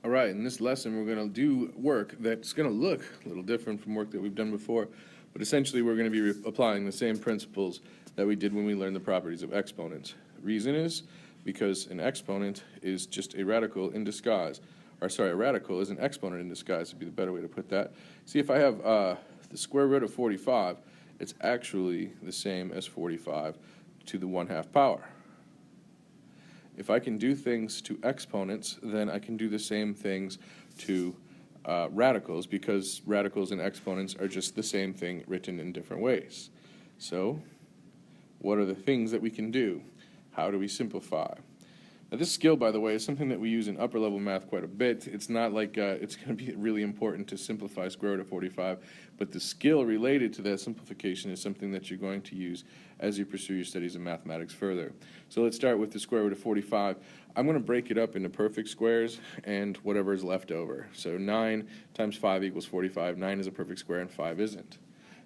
All right, in this lesson we're going to do work that's going to look a little different from work that we've done before, but essentially we're going to be applying the same principles that we did when we learned the properties of exponents. Reason is because an exponent is just a radical in disguise. Or sorry, a radical is an exponent in disguise would be the better way to put that. See, if I have the square root of 45, it's actually the same as 45 to the 1/2 power. If I can do things to exponents, then I can do the same things to radicals, because radicals and exponents are just the same thing written in different ways. So, what are the things that we can do? How do we simplify? Now, this skill, by the way, is something that we use in upper level math quite a bit. It's not like it's going to be really important to simplify square root of 45, but the skill related to that simplification is something that you're going to use as you pursue your studies in mathematics further. So let's start with the square root of 45. I'm going to break it up into perfect squares and whatever is left over. So 9 times 5 equals 45. 9 is a perfect square and 5 isn't.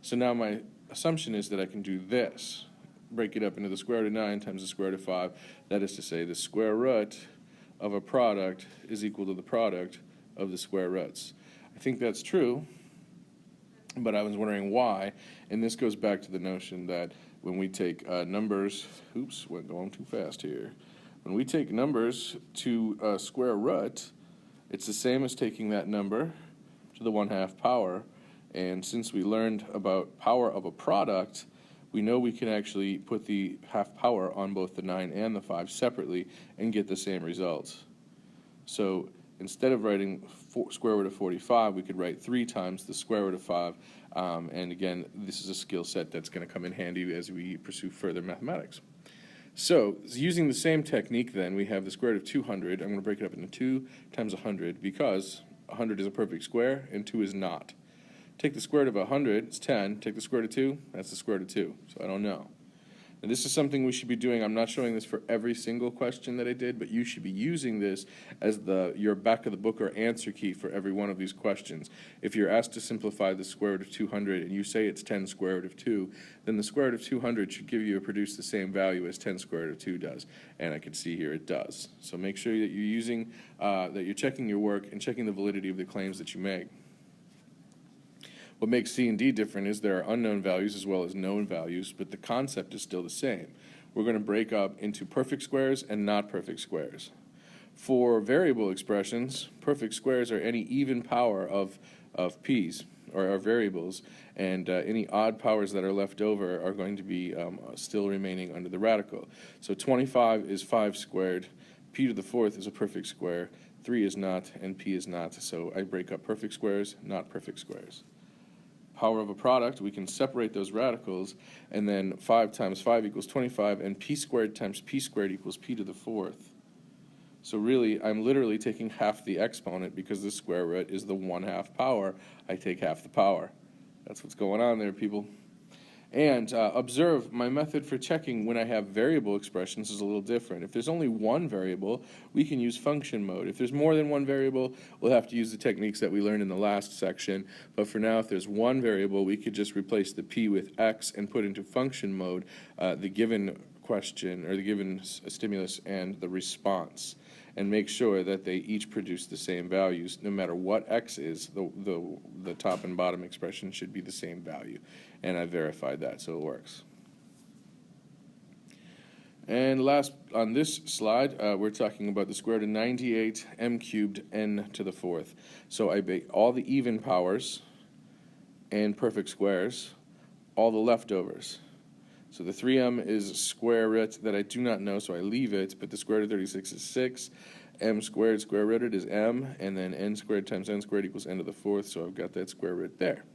So now my assumption is that I can do this. Break it up into the square root of 9 times the square root of 5. That is to say, the square root of a product is equal to the product of the square roots. I think that's true, but I was wondering why, and this goes back to the notion that when we take numbers, oops, we're going too fast here. When we take numbers to a square root, it's the same as taking that number to the 1/2 power, and since we learned about power of a product, we know we can actually put the 1/2 power on both the 9 and the 5 separately and get the same results. So instead of writing square root of 45, we could write 3 times the square root of 5. And again, this is a skill set that's going to come in handy as we pursue further mathematics. So using the same technique then, we have the square root of 200. I'm going to break it up into 2 times 100 because 100 is a perfect square and 2 is not. Take the square root of 100, it's 10. Take the square root of 2, that's the square root of 2. So I don't know. Now this is something we should be doing. I'm not showing this for every single question that I did, but you should be using this as your back of the book or answer key for every one of these questions. If you're asked to simplify the square root of 200 and you say it's 10 square root of 2, then the square root of 200 should give you or produce the same value as 10 square root of 2 does. And I can see here it does. So make sure that you're using, that you're checking your work and checking the validity of the claims that you make. What makes C and D different is there are unknown values as well as known values, but the concept is still the same. We're going to break up into perfect squares and not perfect squares. For variable expressions, perfect squares are any even power of p's, or variables, and any odd powers that are left over are going to be still remaining under the radical. So 25 is 5 squared, p to the 4th is a perfect square, 3 is not, and p is not. So I break up perfect squares, not perfect squares. Power of a product, we can separate those radicals, and then 5 times 5 equals 25, and p squared times p squared equals p to the 4th. So really, I'm literally taking half the exponent because the square root is the 1/2 power. I take half the power. That's what's going on there, people. And observe, my method for checking when I have variable expressions is a little different. If there's only one variable, we can use function mode. If there's more than one variable, we'll have to use the techniques that we learned in the last section. But for now, if there's one variable, we could just replace the p with x and put into function mode the given question or the given stimulus and the response, and make sure that they each produce the same values. No matter what x is, the top and bottom expression should be the same value. And I verified that, so it works. And last, on this slide, we're talking about the square root of 98 m cubed n to the 4th. So I bake all the even powers and perfect squares, all the leftovers. So the 3m is a square root that I do not know, so I leave it, but the square root of 36 is 6. M squared square rooted is m, and then n squared times n squared equals n to the 4th, so I've got that square root there.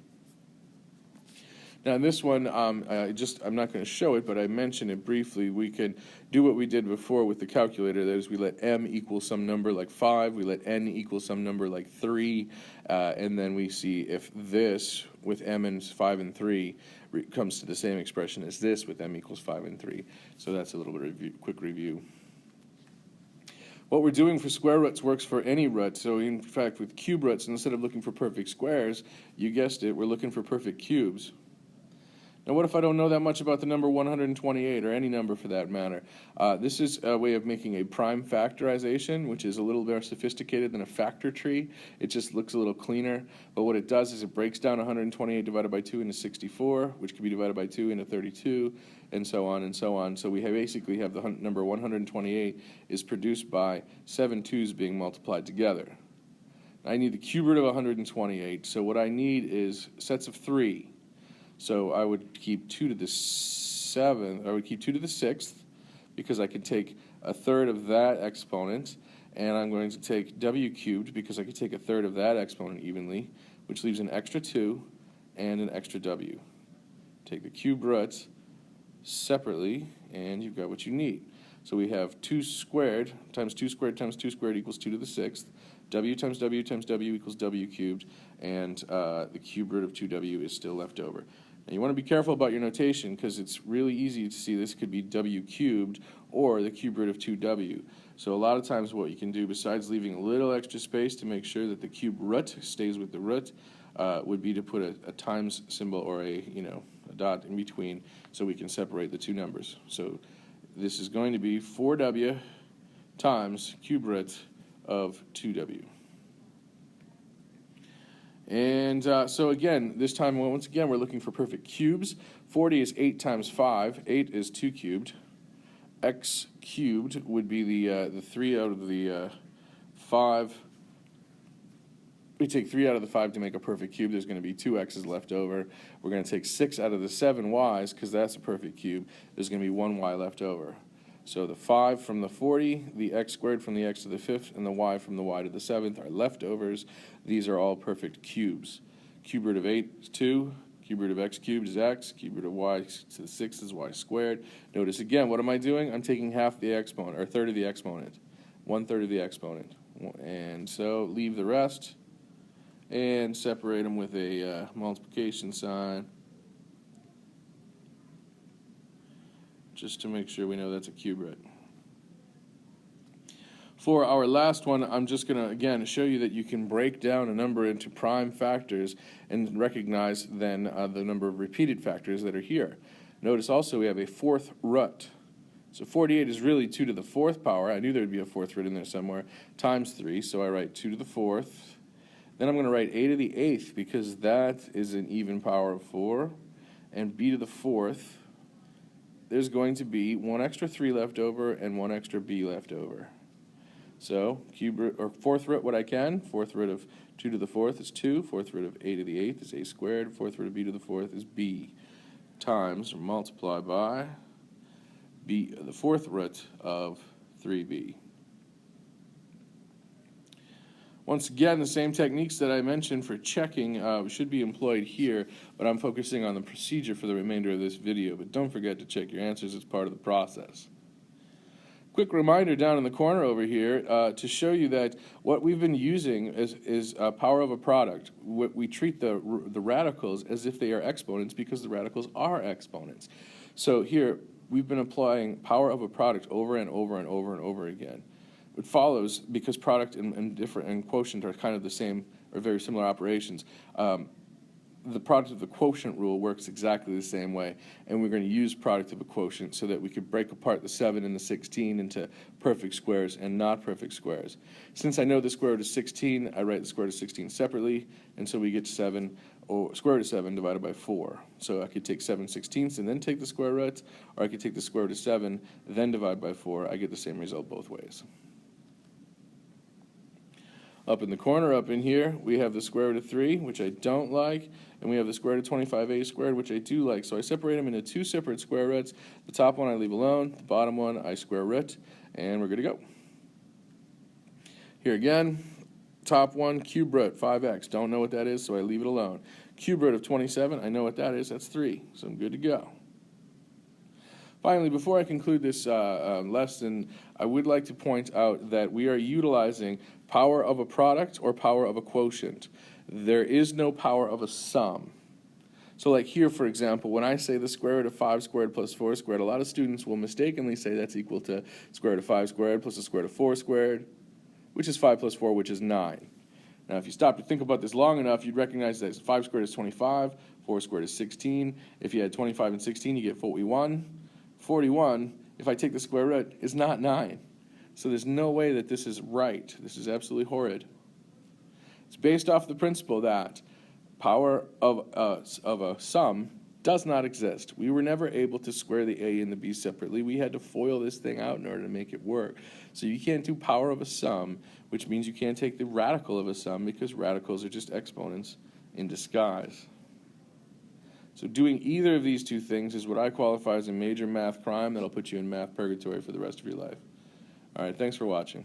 Now in this one, I'm not going to show it, but I mentioned it briefly. We can do what we did before with the calculator. That is, we let m equal some number like 5, we let n equal some number like 3, and then we see if this with m and 5 and 3 comes to the same expression as this with m equals 5 and 3. So that's a little bit of quick review. What we're doing for square roots works for any root. So in fact, with cube roots, instead of looking for perfect squares, you guessed it, we're looking for perfect cubes. Now, what if I don't know that much about the number 128, or any number for that matter? This is a way of making a prime factorization, which is a little more sophisticated than a factor tree. It just looks a little cleaner. But what it does is it breaks down 128 divided by 2 into 64, which can be divided by 2 into 32, and so on and so on. So we basically have the number 128 is produced by 7 2's being multiplied together. I need the cube root of 128, so what I need is sets of 3. So I would keep 2 to the 7th, I would keep 2 to the 6th, because I could take a third of that exponent, and I'm going to take w cubed, because I could take a third of that exponent evenly, which leaves an extra 2 and an extra w. Take the cube roots separately, and you've got what you need. So we have 2 squared times 2 squared times 2 squared equals 2 to the 6th. W times w times w equals w cubed, and the cube root of 2w is still left over. Now you want to be careful about your notation, because it's really easy to see this could be w cubed or the cube root of 2w. So a lot of times what you can do, besides leaving a little extra space to make sure that the cube root stays with the root, would be to put a times symbol or a dot in between, so we can separate the two numbers. So this is going to be 4w times cube root of 2w. And so again, this time, once again, we're looking for perfect cubes. 40 is 8 times 5. 8 is 2 cubed. X cubed would be the 3 out of the 5. We take 3 out of the 5 to make a perfect cube. There's going to be 2 x's left over. We're going to take 6 out of the 7 y's, because that's a perfect cube. There's going to be 1 y left over. So the 5 from the 40, the x squared from the x to the 5th, and the y from the y to the 7th are leftovers. These are all perfect cubes. Cube root of 8 is 2. Cube root of x cubed is x. Cube root of y to the 6th is y squared. Notice again, what am I doing? I'm taking half the exponent, or a third of the exponent. 1/3 of the exponent. And so leave the rest and separate them with a multiplication sign, just to make sure we know that's a cube root. For our last one, I'm just going to, again, show you that you can break down a number into prime factors and recognize then the number of repeated factors that are here. Notice also we have a 4th root. So 48 is really 2 to the 4th power. I knew there would be a 4th root in there somewhere, times 3. So I write 2 to the 4th. Then I'm going to write a to the 8th, because that is an even power of 4. And b to the 4th, there's going to be 1 extra 3 left over and 1 extra b left over. So cube root, or 4th root what I can. 4th root of 2 to the 4th is 2. 4th root of a to the 8th is a squared. 4th root of b to the 4th is b, times or multiply by b, the 4th root of 3b. Once again, the same techniques that I mentioned for checking should be employed here, but I'm focusing on the procedure for the remainder of this video. But don't forget to check your answers as part of the process. Quick reminder down in the corner over here to show you that what we've been using is power of a product. We treat the radicals as if they are exponents, because the radicals are exponents. So here, we've been applying power of a product over and over and over and over again. It follows, because product and quotient are kind of the same, or very similar operations, the product of the quotient rule works exactly the same way, and we're going to use product of a quotient so that we could break apart the 7 and the 16 into perfect squares and not perfect squares. Since I know the square root of 16, I write the square root of 16 separately, and so we get 7, or square root of 7 divided by 4. So I could take 7/16 and then take the square root, or I could take the square root of 7, then divide by 4. I get the same result both ways. Up in the corner, up in here, we have the square root of 3, which I don't like, and we have the square root of 25a squared, which I do like. So I separate them into 2 separate square roots. The top one I leave alone, the bottom one I square root, and we're good to go. Here again, top one, cube root, 5x. Don't know what that is, so I leave it alone. Cube root of 27, I know what that is, that's 3, so I'm good to go. Finally, before I conclude this lesson, I would like to point out that we are utilizing power of a product or power of a quotient. There is no power of a sum. So like here, for example, when I say the square root of 5 squared plus 4 squared, a lot of students will mistakenly say that's equal to square root of 5 squared plus the square root of 4 squared, which is 5 plus 4, which is 9. Now, if you stop to think about this long enough, you'd recognize that 5 squared is 25, 4 squared is 16. If you had 25 and 16, you get 41. 41, if I take the square root, is not 9. So there's no way that this is right. This is absolutely horrid. It's based off the principle that power of a sum does not exist. We were never able to square the a and the b separately. We had to FOIL this thing out in order to make it work. So you can't do power of a sum, which means you can't take the radical of a sum, because radicals are just exponents in disguise. So doing either of these two things is what I qualify as a major math crime that'll put you in math purgatory for the rest of your life. All right, thanks for watching.